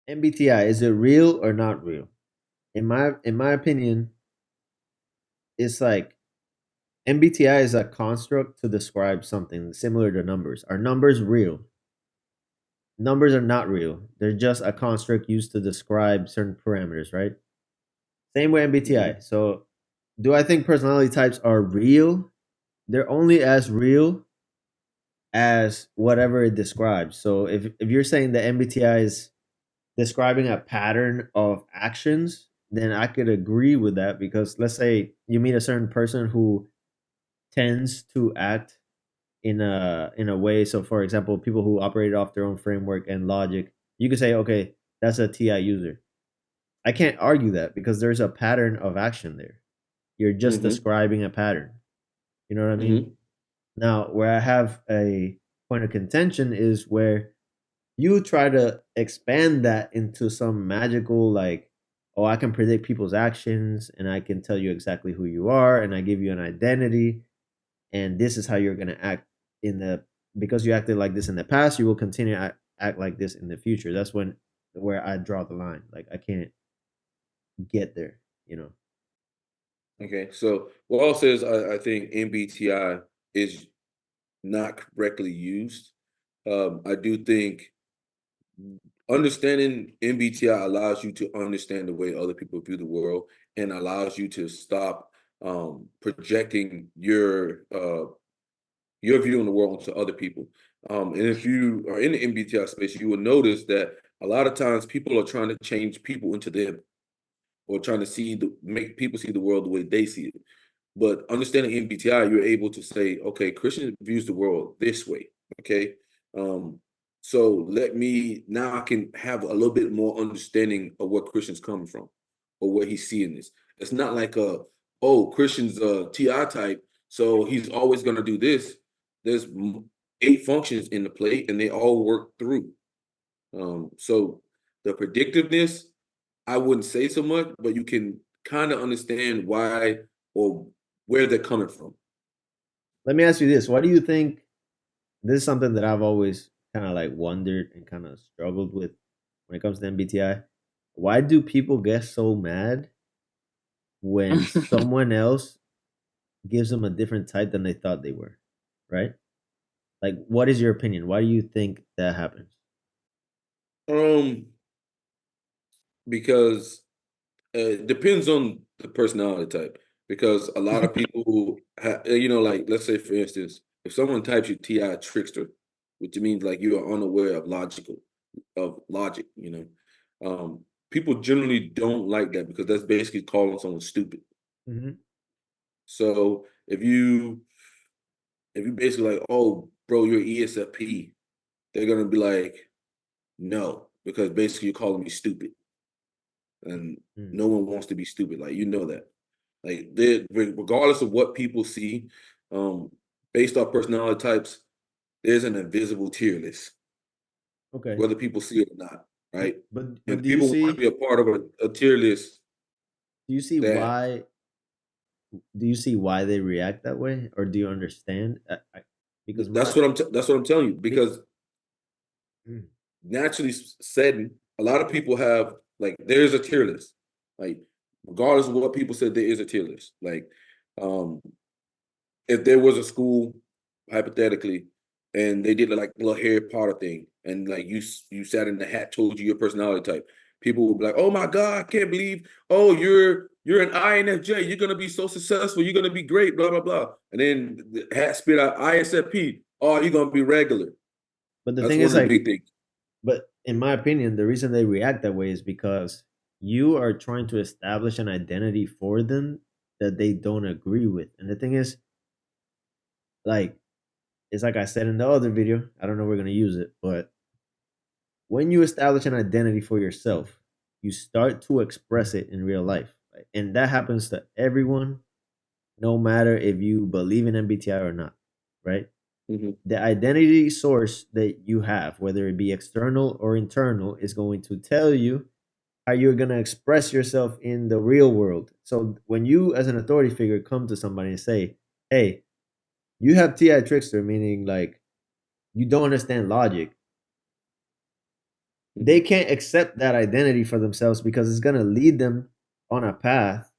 MBTI, is it real or not real? In my opinion, it's like MBTI is a construct to describe something similar to numbers. Are numbers real? Numbers are not real. They're just a construct used to describe certain parameters, right? Same with Hmm. MBTI. So, do I think personality types are real? They're only as real as whatever it describes. So, if you're saying that MBTI is describing a pattern of actions, then I could agree with that because let's say you meet a certain person who tends to act in a way. So, for example, people who operate off their own framework and logic, you could say, okay, that's a TI user. I can't argue that because there's a pattern of action there. You're just Hmm. describing a pattern. You know what I mean? Hmm. Now, where I have a point of contention is where you try to expand that into some magical, like, oh, I can predict people's actions and I can tell you exactly who you are and I give you an identity and this is how you're going to act in the because you acted like this in the past, you will continue to act like this in the future. That's when where I draw the line. Like I can't get there. Okay, so what I'll say is I think MBTI is not correctly used. I do think understanding MBTI allows you to understand the way other people view the world and allows you to stop projecting your view on the world onto other people. And if you are in the MBTI space, you will notice that a lot of times people are trying to change people into them or trying to make people see the world the way they see it. But understanding MBTI, you're able to say, okay, Christian views the world this way. Okay. Um, so let me now I can have a little bit more understanding of where Christian's coming from or where he's seeing this. It's not like Christian's a TI type, so he's always gonna do this. There's eight functions in the play and they all work through. So the predictiveness, I wouldn't say so much, but you can kind of understand why or where they're coming from. Let me ask you this. Why do you think this is something that I've always kind of like wondered and kind of struggled with when it comes to MBTI? Why do people get so mad when someone else gives them a different type than they thought they were? Right? Like, what is your opinion? Why do you think that happens? um, because it depends on the personality type. Because a lot of people, like let's say for instance, if someone types you TI trickster, which means like you are unaware of logic, people generally don't like that because that's basically calling someone stupid. Hmm. So if you basically like, oh, bro, you're ESFP, they're gonna be like, no, because basically you're calling me stupid, and Mm. no one wants to be stupid. Like that. Like regardless of what people see, um, based off personality types, there's an invisible tier list, Okay, whether people see it or not, but right? but And people want to be a part of a tier list do you see that why do you see why they react that way, or do you understand? Because my that's what I'm telling you be, because mm, naturally said, a lot of people have like there's a tier list. Like regardless of what people said, there is a tier list. Like um if there was a school, hypothetically, and they did like a little Harry Potter thing, and like you sat in the hat, told you your personality type, people would be like, "Oh my God, I can't believe! Oh, you're an INFJ. You're gonna be so successful. You're gonna be great. Blah blah blah." And then the hat spit out ISFP. Oh, you're gonna be regular. but the That's thing one is of the like big things. but in my opinion, the reason they react that way is because you are trying to establish an identity for them that they don't agree with. And the thing is, like, it's like I said in the other video, I don't know if we're gonna use it, but when you establish an identity for yourself, you start to express it in real life. Right? And that happens to everyone, no matter if you believe in MBTI or not, right? Hmm. The identity source that you have, whether it be external or internal, is going to tell you how you're going to express yourself in the real world. So when you, as an authority figure, come to somebody and say, hey, you have TI trickster, meaning like you don't understand logic, they can't accept that identity for themselves because it's going to lead them on a path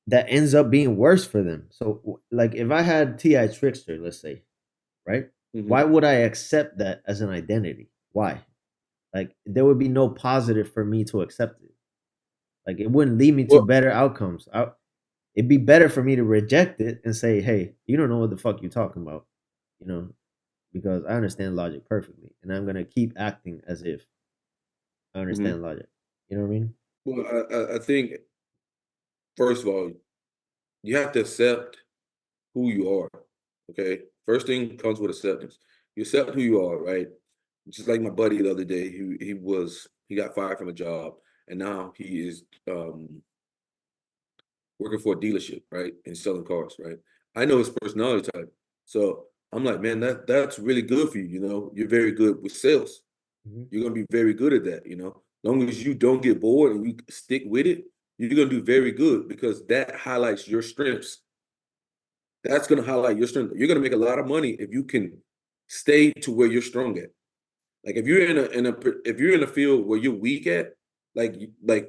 that ends up being worse for them. So, like, if I had Ti Trickster, let's say, right? Why would I accept that as an identity? Why? Like, there would be no positive for me to accept it. Like, it wouldn't lead me to Well, better outcomes. It'd be better for me to reject it and say, "Hey, you don't know what the fuck you're talking about," you know, because I understand logic perfectly, and I'm gonna keep acting as if I mhm. understand logic. You know what I mean? Well, I think first of all, you have to accept who you are. Okay. First thing comes with acceptance. You accept who you are, right? Just like my buddy the other day, he got fired from a job, and now he is working for a dealership, right, and selling cars, right. I know his personality type, so I'm like, man, that's really good for you. You know, you're very good with sales. Mhm. You're gonna be very good at that. You know, as long as you don't get bored and you stick with it, you're gonna do very good because that highlights your strengths. That's gonna highlight your strength. You're gonna make a lot of money if you can stay to where you're strong at. Like if you're if you're in a field where you're weak at, like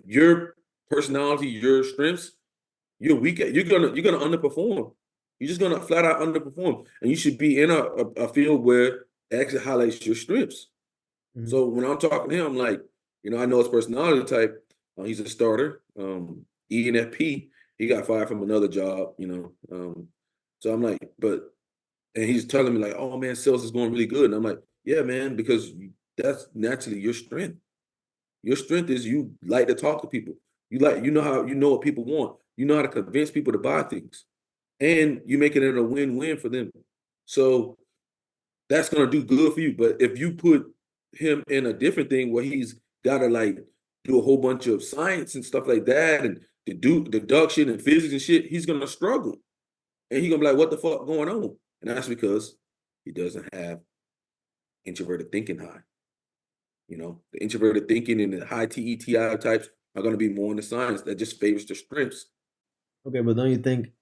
your personality, your strengths, you're weak at, you're gonna underperform. You're just gonna flat out underperform, and you should be in a field where it actually highlights your strengths. Mhm. So when I'm talking to him, I'm like, I know his personality type. He's a starter. ENFP. He got fired from another job. So I'm like, and he's telling me like, oh man, sales is going really good, and I'm like, yeah, man, because that's naturally your strength. Your strength is you like to talk to people. You know what people want. You know how to convince people to buy things, and you make it a win-win for them. So that's gonna do good for you. But if you put him in a different thing where he's gotta like do a whole bunch of science and stuff like that, and to do deduction and physics and shit, he's gonna struggle, and he's gonna be like, "What the fuck going on?" And that's because he doesn't have introverted thinking high. The introverted thinking and the high TETI types are going to be more in the science that just favors the strengths. Okay, but don't you think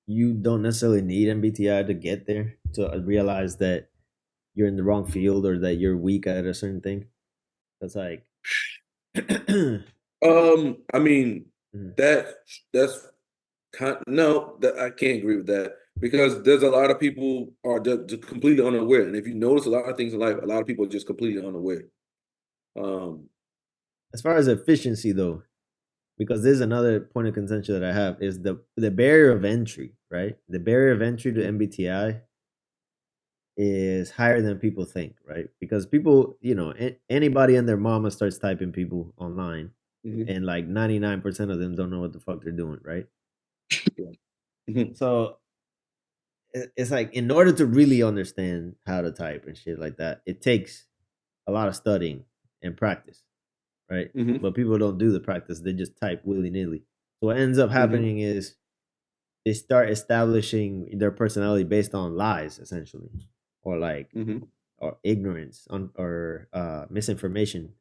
you don't necessarily need MBTI to get there to realize that you're in the wrong field or that you're weak at a certain thing? That's like, mhm. I mean that that's no, that I can't agree with that because there's a lot of people are just completely unaware, and if you notice a lot of things in life, a lot of people are just completely unaware. Um, As far as efficiency, though, because this is another point of contention that I have is the barrier of entry, right? The barrier of entry to MBTI is higher than people think, right? Because people, anybody and their mama starts typing people online, mhm, and like 99% of them don't know what the fuck they're doing, right? yeah. Mhm, So it's like in order to really understand how to type and shit like that, it takes a lot of studying and practice, right? mhm, But people don't do the practice; they just type willy nilly. So what ends up mhm, happening is they start establishing their personality based on lies, essentially, or like mhm, or ignorance or misinformation,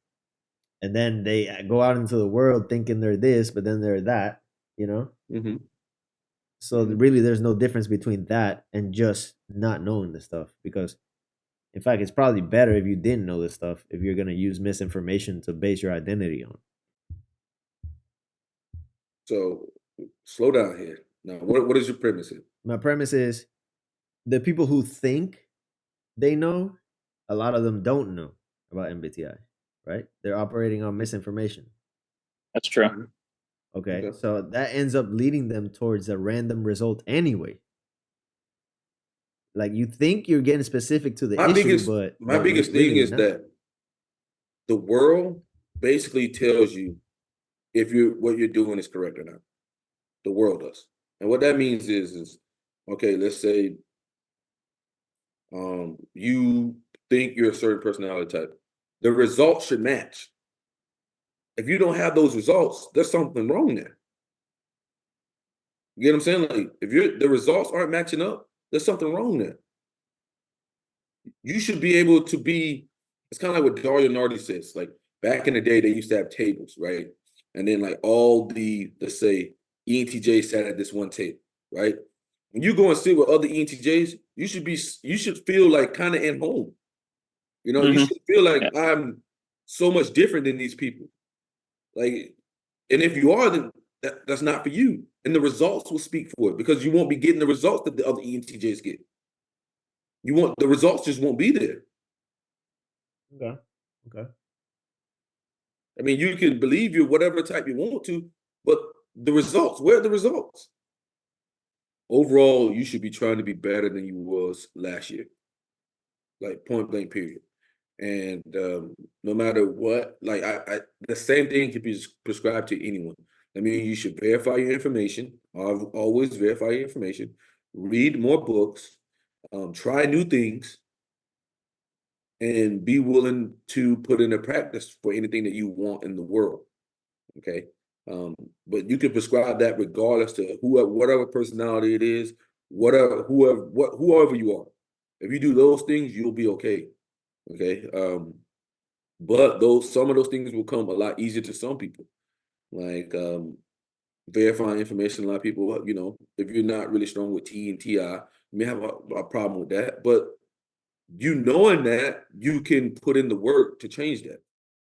and then they go out into the world thinking they're this, but then they're that, you know. mhm, So mhm. really, there's no difference between that and just not knowing the stuff. Because in fact, it's probably better if you didn't know this stuff if you're gonna use misinformation to base your identity on. So slow down here. Now, what is your premise here? My premise is the people who think they know, a lot of them don't know about MBTI, right? They're operating on misinformation. That's true. Mhm, Okay, okay. so that ends up leading them towards a random result anyway. Like you think you're getting specific to the My issue, biggest but my biggest thing really you're is not. that the world basically tells you if you what you're doing is correct or not. The world does. And what that means is okay, let's say you think you're a certain personality type. The results should match. If you don't have those results, there's something wrong there. You get what I'm saying? Like if the results aren't matching up, there's something wrong there. You should be able to be. It's kind of like what Dario Nardi says. Like back in the day, they used to have tables, right? And then like all the let's say ENTJs sat at this one table, right? When you go and sit with other ENTJs, you should feel like kind of at home. You Hmm. should feel like Yeah. so much different than these people. Like, and if you are, then that's not for you. And the results will speak for it, because you won't be getting the results that the other ENTJs get. The results just won't be there. Okay. Okay. I mean, you can believe you're whatever type you want to, but the results, where are the results? Overall, you should be trying to be better than you was last year, like point blank, period. And no matter what, like the same thing can be prescribed to anyone. I mean, you should verify your information. Always verify your information. Read more books. Try new things, and be willing to put into practice for anything that you want in the world. Okay. But you can prescribe that regardless to whatever personality it is, whoever you are. If you do those things, you'll be okay. Okay. But some of those things will come a lot easier to some people. Like verifying information. A lot of people, if you're not really strong with T and TI, you may have a problem with that. But you knowing that, you can put in the work to change that.